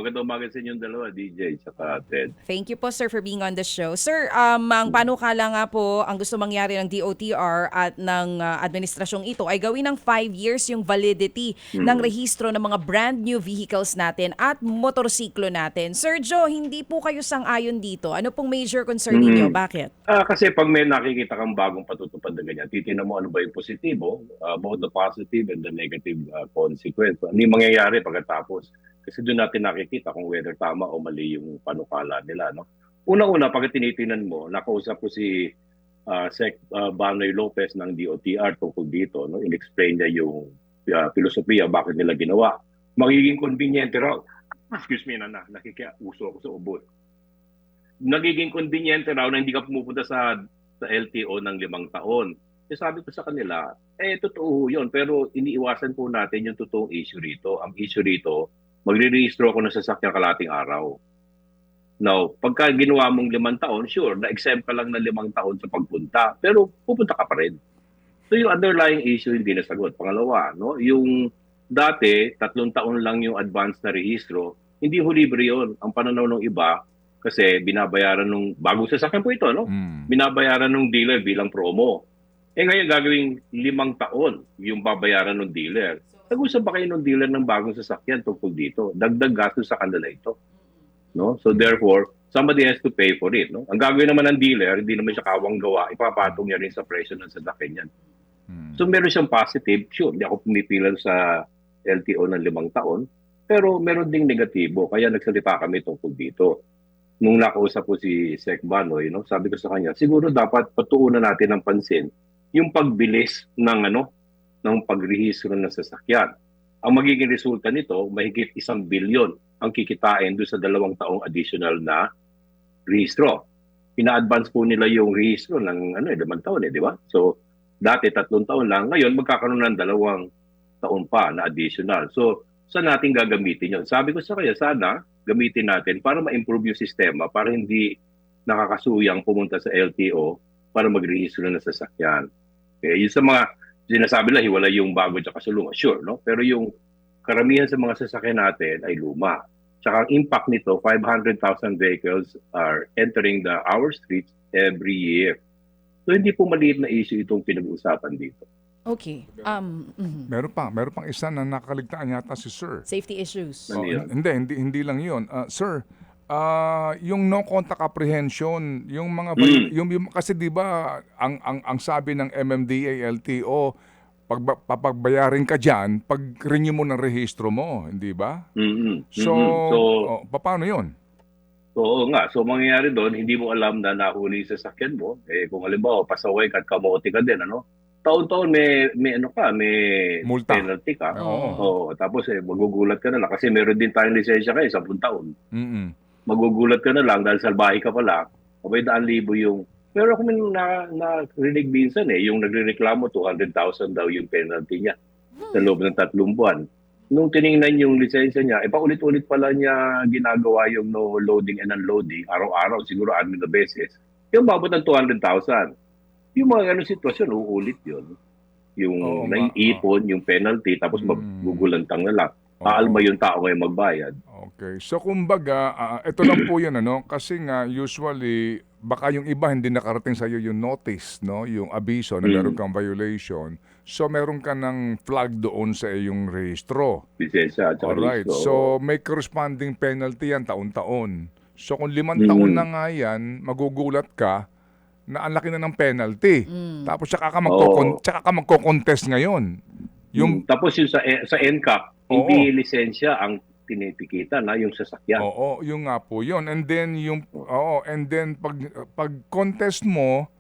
Magandang umaga sa inyong dalawa, DJ saka Ted. Thank you po, sir, for being on the show. Sir, ang panukala nga po, ang gusto mangyari ng DOTR at ng administrasyong ito ay gawin ng 5 years yung validity ng rehistro ng mga brand new vehicles natin at motorsiklo natin. Sir Joe, hindi po kayo sang-ayon dito. Ano pong major concern ninyo? Bakit? Kasi pag may nakikita kang bagong patutupad na ganyan, titignan mo ano ba yung positibo, both the positive and the negative consequence. Ano yung mangyayari pagkatapos? Kasi doon natin nakikita kung whether tama o mali yung panukala nila. No? Una-una, pag tinitingnan mo, nakausap ko si Sec Banoy Lopez ng DOTR tungkol dito. No? In-explain niya yung filosofiya, bakit nila ginawa. Magiging convenient raw. Excuse me, nakikiuso ako sa ubod. Nagiging convenient raw na hindi ka pumupunta sa LTO ng 5 taon. Eh sabi ko sa kanila, totoo yun. Pero iniiwasan po natin yung totoong issue rito. Ang issue rito, magre-rehistro ako ng sasakyan kalating araw. Now, pagka ginawa mong 5 taon, sure, na-exempt ka lang na 5 taon sa pagpunta. Pero pupunta ka pa rin. So yung underlying issue hindi nasagot. Pangalawa, no, yung dati, 3 taon lang yung advance na rehistro, hindi ho libre yun. Ang pananaw ng iba, kasi binabayaran nung bagong sasakyan po ito, no? Binabayaran ng dealer bilang promo. Ngayon gagawing 5 taon yung babayaran ng dealer. Nag-usap ba kayo ng dealer ng bagong sasakyan tungkol dito? Dagdag gastos sa kanila ito. No? So therefore, somebody has to pay for it. No? Ang gagawin naman ng dealer, hindi naman siya kawang gawa, ipapatong niya rin sa presyo ng sasakyan yan. So meron siyang positive, sure, hindi ako pumipilan sa LTO ng 5 taon, pero meron ding negatibo, kaya nagsalita kami tungkol dito. Nung nakausap ko si Sec Banoy, no, sabi ko sa kanya, siguro dapat patuunan natin ng pansin yung pagbilis ng pagrehistro ng sasakyan. Ang magiging resulta nito, mahigit 1 bilyon ang kikitain doon sa 2 taong additional na rehistro. Ina-advance po nila yung rehistro ng 5 taon, di ba? So, dati 3 taon lang. Ngayon, magkakaroon ng 2 taon pa na additional. So, saan natin gagamitin yun? Sabi ko sa kanya, sana gamitin natin para ma-improve yung sistema, para hindi nakakasuyang pumunta sa LTO para mag-rehistro ng sasakyan. Okay, yun sa mga sinasabi lang, hiwalay yung bago at kasulungan. Sure, no? Pero yung karamihan sa mga sasakyan natin ay luma. Tsaka ang impact nito, 500,000 vehicles are entering our streets every year. So hindi po maliit na issue itong pinag-uusapan dito. Okay. Meron pang isa na nakaligtaan yata si Sir. Safety issues. Hindi lang 'yun. Sir, yung no contact apprehension, yung mga yung kasi 'di ba ang sabi ng MMDA LTO, papagbayarin ka diyan pag renew mo ng rehistro mo, hindi ba? So, paano 'yun? Oo nga. So mangyayari doon, hindi mo alam na nahuli sa sasakyan mo. Kung halimbawa, pasaway ka at kamote ka din, taon-taon may Multa. penalty ka. Oo. Tapos magugulat ka na lang kasi meron din tayong lisensya kayo 10 taon. Magugulat ka na lang dahil salbahe ka pala. Abay 100,000 yung. Pero ako may narinig minsan yung nagrereklamo 200,000 daw yung penalty niya sa loob ng 3 buwan. Nung tiningnan yung lisensya niya, paulit-ulit pala niya ginagawa yung no loading and unloading, araw-araw, siguro 6 na beses. Yung babot ng 200,000. Yung mga ganong sitwasyon, uulit yun. Yung naiipon, yung penalty, tapos magugulantang na lang. Kaalma yung tao ngayon magbayad. Okay. So kumbaga, ito lang po yun, kasi nga usually, baka yung iba hindi nakarating sa iyo yung notice, no? Yung abiso na meron kang violation. So meron ka ng flag doon sa iyong rehistro. Lisensya at Alright. rehistro. So may corresponding penalty yan taon-taon. So kung 5 taon na nga yan, magugulat ka na ang laki na ng penalty. Tapos tsaka ka magko-contest ngayon. Tapos yung sa NCAP, hindi lisensya ang tinitikitan na yung sasakyan. Oo, yung nga po yun. And then pag contest mo,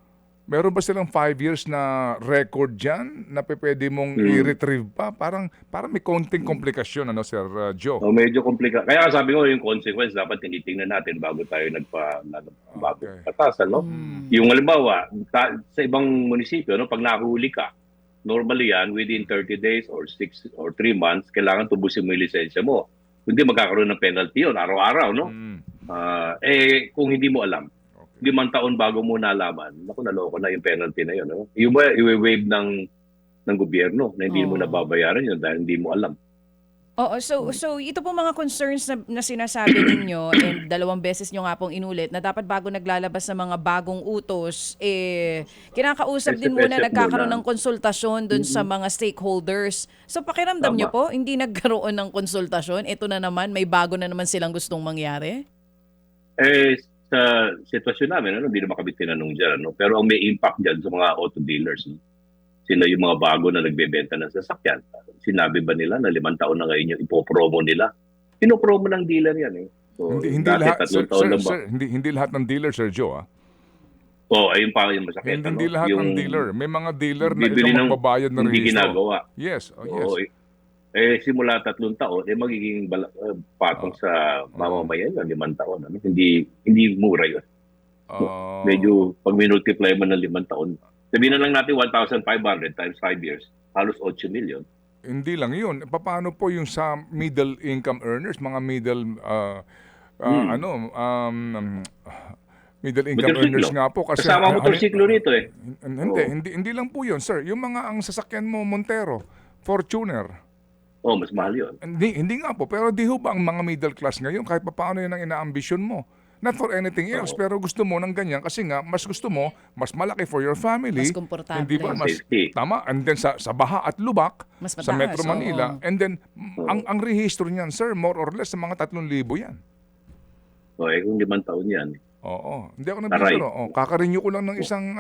meron ba silang 5 years na record dyan na pwede mong i-retrieve pa? Parang may konting komplikasyon, Sir Joe? Medyo komplikado. Kaya sabi ko, yung consequence dapat tinitingnan natin bago tayo nagpatasan. Yung halimbawa, sa ibang munisipyo, pag nahuli ka, normally yan, within 30 days or 6 or 3 months, kailangan tubusin mo yung lisensya mo. Hindi magkakaroon ng penalty yun, araw-araw, kung hindi mo alam, 5 taon bago mo nalaman, naloko na yung penalty na yun. Yung ba, i-waive ng gobyerno na hindi mo nababayaran yun dahil hindi mo alam. Oo, so ito po mga concerns na sinasabi ninyo and 2 beses nyo nga pong inulit na dapat bago naglalabas ng mga bagong utos, kinakausap din muna, Step-step nagkakaroon muna. ng konsultasyon dun sa mga stakeholders. So pakiramdam nyo Tama. po, hindi nagkaroon ng konsultasyon, ito na naman, may bago na naman silang gustong mangyari? Sa sitwasyon namin, hindi naman kami tinanong dyan, pero ang may impact dyan sa mga auto dealers, sila yung mga bago na nagbebenta ng sasakyan. Sinabi ba nila na 5 taon na ngayon yung ipopromo nila? Pinopromo ng dealer yan. So, Hindi dati lahat, 3 taon lang ba? hindi lahat ng dealer, Sir Joe, Ayun pa yung masakit. Hindi lahat ng dealer. May mga dealer na bibili ikaw magbabayad ng hindi rehistro. ginagawa. Yes, Oo, yes. simula 3 taon, magiging patong sa mamamayan yun, 5 taon. Hindi mura yun. Ah, Medyo, pag minultiply mo ng 5 taon, sabihin na lang natin 1,500 times 5 years, halos 8 million. Hindi lang yun. Paano po yung sa middle income earners, mga middle income Motorsiklo. earners nga po kasi Kasama motorsiklo rito Hindi lang po yun, sir. Yung mga ang sasakyan mo Montero, Fortuner. Mas mahal yun. Hindi nga po, pero di ho ba ang mga middle class ngayon kahit paano yun ang inaambisyon mo? Not for anything else, pero gusto mo ng ganyan kasi nga mas gusto mo, mas malaki for your family. Mas komportable. Hindi ba? Mas Safety. tama. And then sa Baha at Lubak, Mas sa mataas, Metro Manila, oo. and then ang rehistro niyan, sir, more or less sa mga 3,000 yan. Kung 5 taon yan. Oo. Hindi ako Aray. nabibiro. Kaka-renew ko lang ng isang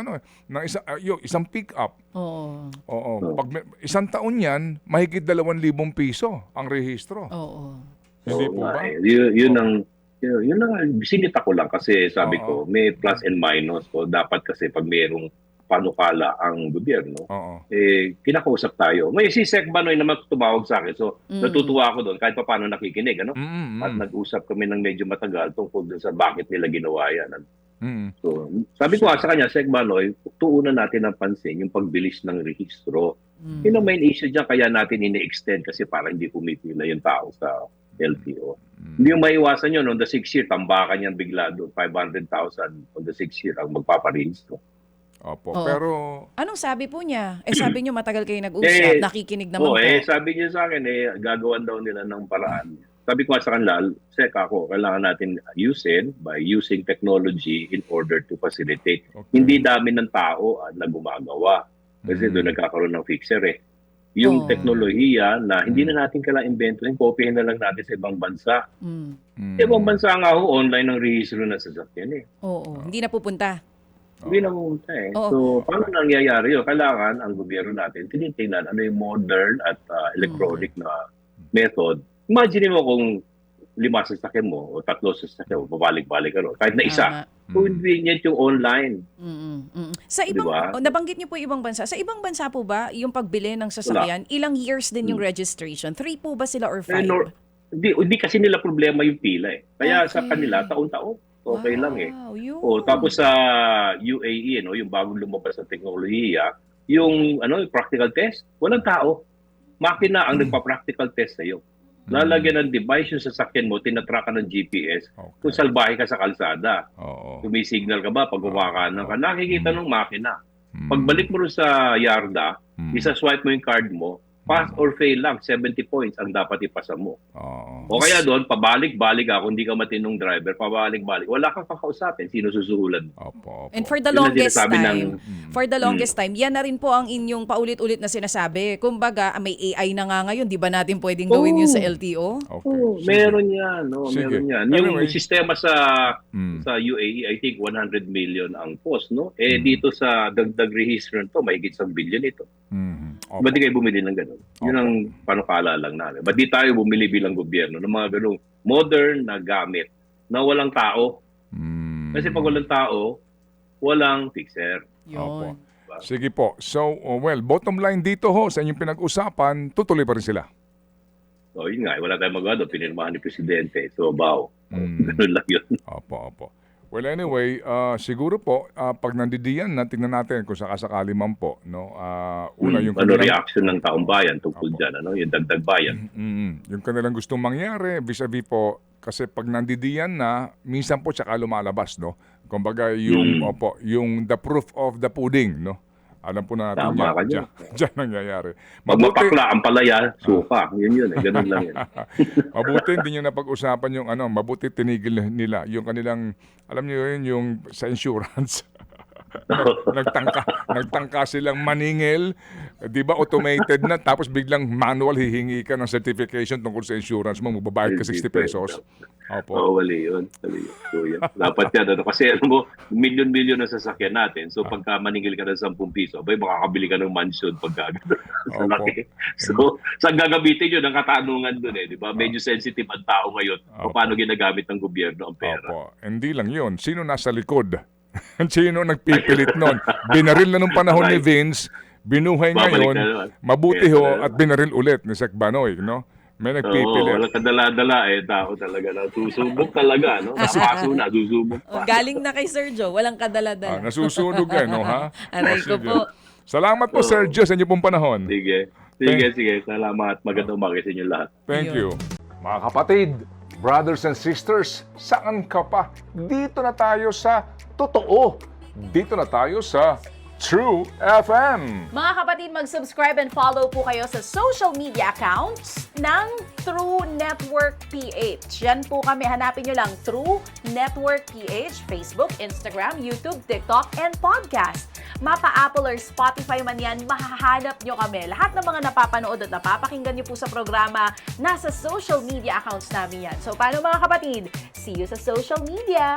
isang pick-up. Oo. Oo. Pag isang taon yan, mahigit 2,000 piso ang rehistro. Oo. Hindi po ba? Yun ang sinita ko lang kasi sabi Oo. ko, may plus and minus. So, dapat kasi pag mayroong panukala ang gobyerno, Oo. kinakausap tayo. May si Sec Banoy naman tumawag sa akin. So, natutuwa ako doon kahit pa paano nakikinig. At nag-usap kami ng medyo matagal tungkol doon sa bakit nila ginawa yan. So, sabi ko sa kanya, Sec Banoy, tuunan natin ang pansin yung pagbilis ng rehistro. Yun ang main issue dyan, kaya natin ini-extend kasi para hindi pumipila yung tao sa LTO. Hindi yung maiwasan yun, on the 6th year, tambakan yan bigla doon, 500,000 on the 6th year ang magpaparehistro. Opo. Oo. Pero Anong sabi po niya? Sabi niyo matagal kayo nag-usap, nakikinig naman po. Sabi niya sa akin, gagawan daw nila ng paraan. Sabi ko sa kanila, Sek ako, kailangan natin ayusin by using technology in order to facilitate. Okay. Hindi dami ng tao na gumagawa. Kasi doon nagkakaroon ng fixer Yung teknolohiya na hindi na natin kailangan imbentohin, kopyahin na lang natin sa ibang bansa. Ibang bansa nga online ang rehistro na sasakyan Oo. Hindi na pupunta. Hindi na pumunta Oo. So, paano nangyayari yun? Kailangan ang gobyerno natin tinitingnan ano yung modern at electronic na method. Imagine mo kung 5 sasakyan mo o 3 sasakyan mo, babalik-balik ka ron. Kahit na isa. Tama. Convenient yung online. Sa ibang, Diba? nabanggit niyo po ibang bansa. Sa ibang bansa po ba, yung pagbili ng sasakyan, ilang years din yung registration? 3 po ba sila or 5? Hindi kasi nila problema yung pila Kaya sa Okay. kanila, taon-taon. Okay lang Wow, yun. Tapos sa UAE, yung bagong lumabas na teknolohiya, yung practical test, walang tao. Makina ang nagpa-practical test sa'yo. Lalagyan ng device yung sasakyan mo, tinatrack ka ng GPS, kung salbahe ka sa kalsada. Oo. Tumisignal ka ba pag kumakanan ka, nakikita ng makina. Pagbalik mo rin sa yarda, isa-swipe mo yung card mo, pass or fail lang, 70 points ang dapat ipasa mo. Oo. O kaya doon, pabalik-balik ka, kung hindi ka matinong driver, pabalik-balik. Wala kang kakausapin, sino susuhulan. Opo. And for the Yun ang longest sinasabi time, yan na rin po ang inyong paulit-ulit na sinasabi. Kumbaga, may AI na nga ngayon, di ba natin pwedeng gawin yun sa LTO? Okay. Meron yan, Sige. meron yan. Anyway. Yung sistema sa UAE, I think 100 million ang cost, dito sa dagdag rehistoran to, mahigit 1 billion ito. Opo. Ba't di kayo bumili ng gano'n? Yun ang panukala lang namin. Ba't di tayo bumili bilang gobyerno ng mga gano'ng modern na gamit na walang tao? Kasi pag walang tao, walang fixer. Yun. Sige po. So, bottom line dito sa inyong pinag-usapan, tutuloy pa rin sila. So, yun nga, wala tayong magawa doon. Pinirmahan ni Presidente. So, ganun lang yun. Opo. Well, anyway, siguro po, pag nandidiyan na, tingnan natin kung sakasakali man po. No? Una, yung reaction ng taong bayan tungkol dyan, yung dagdag bayan. yung kanilang gustong mangyari, vis-a-vis po, kasi pag nandidiyan na, minsan po tsaka lumalabas, no? Kumbaga, yung the proof of the pudding, no? Alam po natin Tama ka yan. dyan. Diyan nangyayari. Pag mapakla ang palaya, suka. Yun eh. Ganun lang yan. Mabuti hindi nyo napag-usapan yung mabuti tinigil nila yung kanilang, alam niyo yun, yung sa insurance. nagtangka silang maningil, 'di ba, automated na, tapos biglang manual hihingi ka ng certification tungkol sa insurance mo, magbabayad ka 60 pesos. Opo. Oo, mali yun. So, yan. Dapat yan. Kasi milyon-milyon na sasakyan natin. So pagka maningil ka ng 10 piso, abay, makakabili ka ng mansion pagka sa Opo. laki. So, saan gagamitin yun? Ang katanungan dun di ba? Medyo sensitive ang tao ngayon. O paano ginagamit ng gobyerno ang pera. Opo. Hindi lang yun. Sino nasa likod? Sino nagpipilit nun? Binaril na nung panahon ni Vince, binuhay Babalik ngayon, na naman. mabuti Yes, ho, na. at binaril ulit ni Sec Banoy, no? May Oo, nagpipilit. walang kadala-dala tao talaga na susubok talaga, no? Napaso na, susubok Oh, pa. galing na kay Sir Joe, walang kadala-dala. Nasusunog no, ha? Aray ko Sige. po. Salamat po, Sir Joe, sa inyo pong panahon. Sige. Sige. Salamat. Magandang umaga sa inyo lahat. Thank you. Yun. Mga kapatid, brothers and sisters, saan ka pa? Dito na tayo sa totoo. Dito na tayo sa True FM. Mga kapatid, mag-subscribe and follow po kayo sa social media accounts ng True Network PH. Yan po kami. Hanapin nyo lang True Network PH, Facebook, Instagram, YouTube, TikTok, and podcast. Mapa Apple or Spotify man yan, mahahanap nyo kami. Lahat ng mga napapanood at napapakinggan nyo po sa programa, nasa social media accounts namin yan. So, paano mga kapatid? See you sa social media!